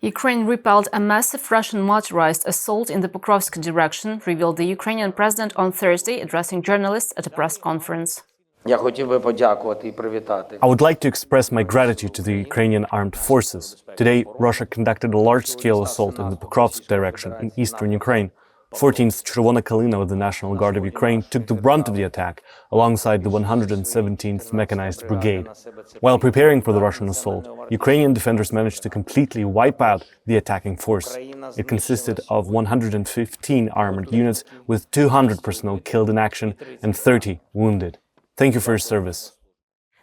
Ukraine repelled a massive Russian motorized assault in the Pokrovsk direction, revealed the Ukrainian president on Thursday, addressing journalists at a press conference. I would like to express my gratitude to the Ukrainian armed forces. Today, Russia conducted a large-scale assault in the Pokrovsk direction in eastern Ukraine. 14th Chervona Kalina of the National Guard of Ukraine took the brunt of the attack alongside the 117th Mechanized Brigade. While preparing for the Russian assault, Ukrainian defenders managed to completely wipe out the attacking force. It consisted of 115 armored units with 200 personnel killed in action and 30 wounded. Thank you for your service.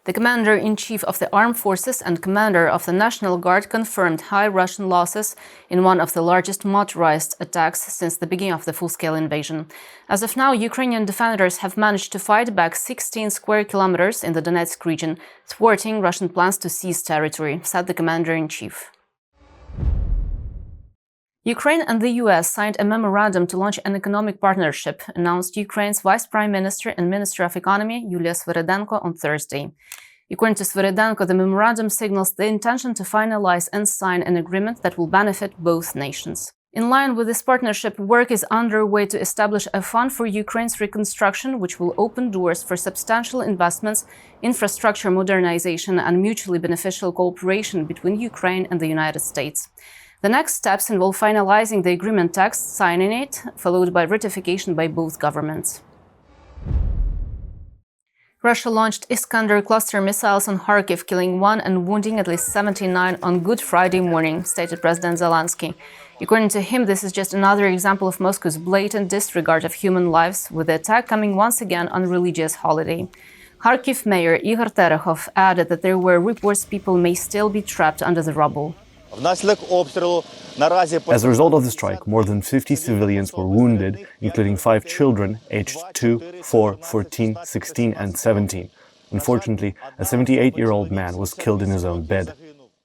The commander-in-chief of the armed forces and commander of the National Guard confirmed high Russian losses in one of the largest motorized attacks since the beginning of the full-scale invasion. As of now, Ukrainian defenders have managed to fight back 16 square kilometers in the Donetsk region, thwarting Russian plans to seize territory, said the commander-in-chief. Ukraine and the US signed a memorandum to launch an economic partnership, announced Ukraine's Vice Prime Minister and Minister of Economy, Yulia Sviridenko, on Thursday. According to Sviridenko, the memorandum signals the intention to finalize and sign an agreement that will benefit both nations. In line with this partnership, work is underway to establish a fund for Ukraine's reconstruction, which will open doors for substantial investments, infrastructure modernization, and mutually beneficial cooperation between Ukraine and the United States. The next steps involve finalizing the agreement text, signing it, followed by ratification by both governments. Russia launched Iskander cluster missiles on Kharkiv, killing 1 and wounding at least 79 on Good Friday morning, stated President Zelenskyy. According to him, this is just another example of Moscow's blatant disregard of human lives, with the attack coming once again on a religious holiday. Kharkiv Mayor Igor Terehov added that there were reports people may still be trapped under the rubble. As a result of the strike, more than 50 civilians were wounded, including 5 children aged 2, 4, 14, 16 and 17. Unfortunately, a 78-year-old man was killed in his own bed.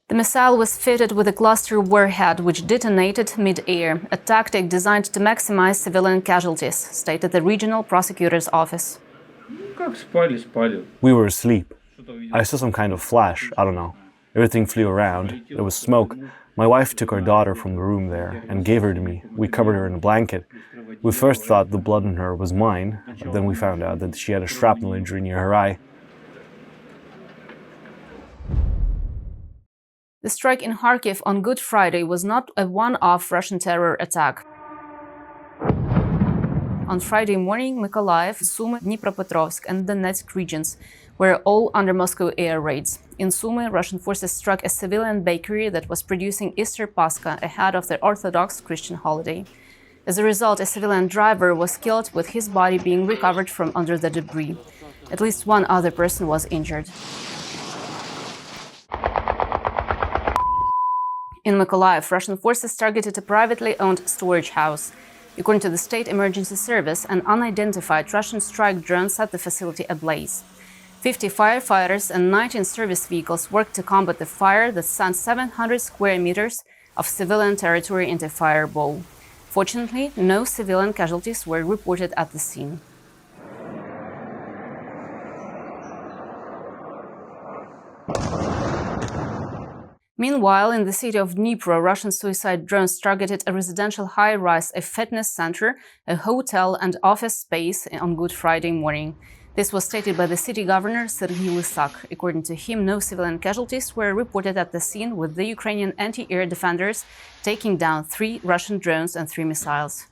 The missile was fitted with a cluster warhead, which detonated mid-air, a tactic designed to maximize civilian casualties, stated the regional prosecutor's office. We were asleep. I saw some kind of flash, I don't know. Everything flew around, there was smoke. My wife took our daughter from the room there and gave her to me. We covered her in a blanket. We first thought the blood on her was mine, but then we found out that she had a shrapnel injury near her eye. The strike in Kharkiv on Good Friday was not a one-off Russian terror attack. On Friday morning, Mykolaiv, Sumy, Dnipro, and Donetsk regions were all under Moscow air raids. In Sumy, Russian forces struck a civilian bakery that was producing Easter paska ahead of the Orthodox Christian holiday. As a result, a civilian driver was killed, with his body being recovered from under the debris. At least one other person was injured. In Mykolaiv, Russian forces targeted a privately owned storage house. According to the State Emergency Service, an unidentified Russian strike drone set the facility ablaze. 50 firefighters and 19 service vehicles worked to combat the fire that sent 700 square meters of civilian territory into a fireball. Fortunately, no civilian casualties were reported at the scene. Meanwhile, in the city of Dnipro, Russian suicide drones targeted a residential high-rise, a fitness center, a hotel and office space on Good Friday morning. This was stated by the city governor Serhiy Lysak. According to him, no civilian casualties were reported at the scene, with the Ukrainian anti-air defenders taking down 3 Russian drones and 3 missiles.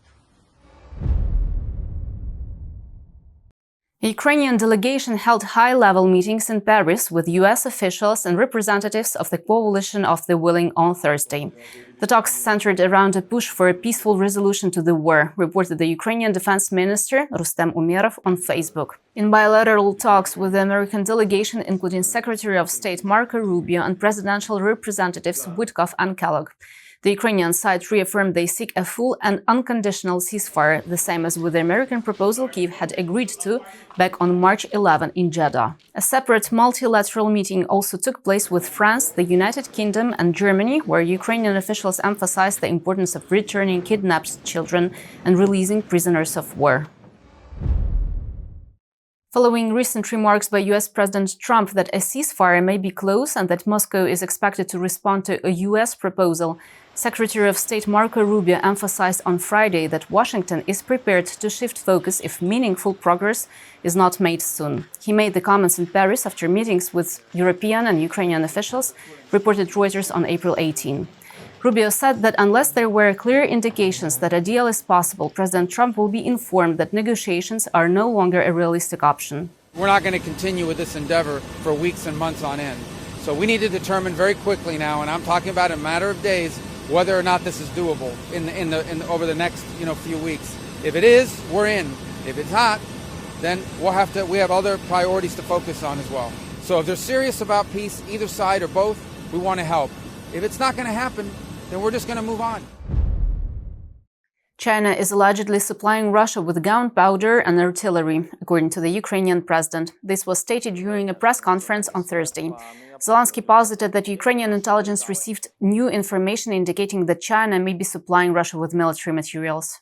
A Ukrainian delegation held high-level meetings in Paris with US officials and representatives of the Coalition of the Willing on Thursday. The talks centered around a push for a peaceful resolution to the war, reported the Ukrainian Defense Minister Rustem Umerov on Facebook. In bilateral talks with the American delegation, including Secretary of State Marco Rubio and presidential representatives Witkoff and Kellogg, the Ukrainian side reaffirmed they seek a full and unconditional ceasefire, the same as with the American proposal Kyiv had agreed to back on March 11 in Jeddah. A separate multilateral meeting also took place with France, the United Kingdom and Germany, where Ukrainian officials emphasized the importance of returning kidnapped children and releasing prisoners of war. Following recent remarks by US President Trump that a ceasefire may be close and that Moscow is expected to respond to a US proposal, Secretary of State Marco Rubio emphasized on Friday that Washington is prepared to shift focus if meaningful progress is not made soon. He made the comments in Paris after meetings with European and Ukrainian officials, reported Reuters on April 18. Rubio said that unless there were clear indications that a deal is possible, President Trump will be informed that negotiations are no longer a realistic option. We're not going to continue with this endeavor for weeks and months on end. So we need to determine very quickly now, and I'm talking about in a matter of days, whether or not this is doable over the next few weeks. If it is, we're in. If it's not, then we have other priorities to focus on as well. So if they're serious about peace, either side or both, we want to help. If it's not going to happen, then we're just going to move on. China is allegedly supplying Russia with gunpowder and artillery, according to the Ukrainian president. This was stated during a press conference on Thursday. Zelenskyy posited that Ukrainian intelligence received new information indicating that China may be supplying Russia with military materials.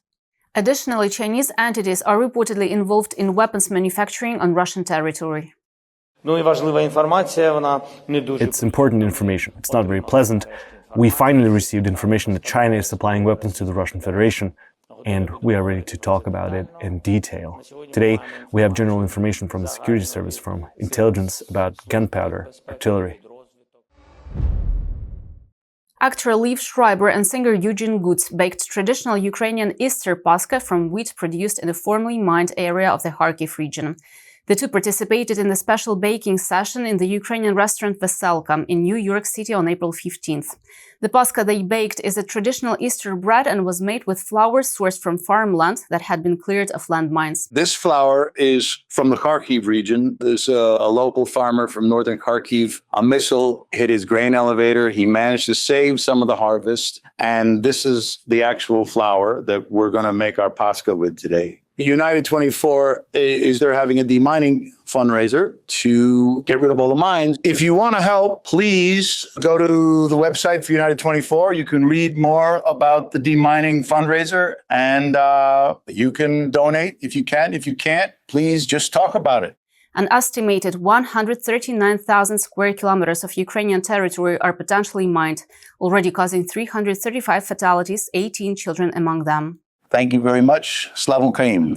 Additionally, Chinese entities are reportedly involved in weapons manufacturing on Russian territory. It's important information. It's not very pleasant. We finally received information that China is supplying weapons to the Russian Federation, and we are ready to talk about it in detail. Today, we have general information from the security service, from intelligence about gunpowder, artillery. Actor Liev Schreiber and singer Eugene Guts baked traditional Ukrainian Easter paska from wheat produced in the formerly mined area of the Kharkiv region. The two participated in a special baking session in the Ukrainian restaurant Veselka in New York City on April 15th. The paska they baked is a traditional Easter bread and was made with flour sourced from farmland that had been cleared of landmines. This flour is from the Kharkiv region. There's a local farmer from northern Kharkiv. A missile hit his grain elevator. He managed to save some of the harvest. And this is the actual flour that we're going to make our paska with today. United 24 they're having a demining fundraiser to get rid of all the mines. If you want to help, please go to the website for United 24. You can read more about the demining fundraiser, and you can donate if you can. If you can't, please just talk about it. An estimated 139,000 square kilometers of Ukrainian territory are potentially mined, already causing 335 fatalities, 18 children among them. Thank you very much. Slava Ukraini.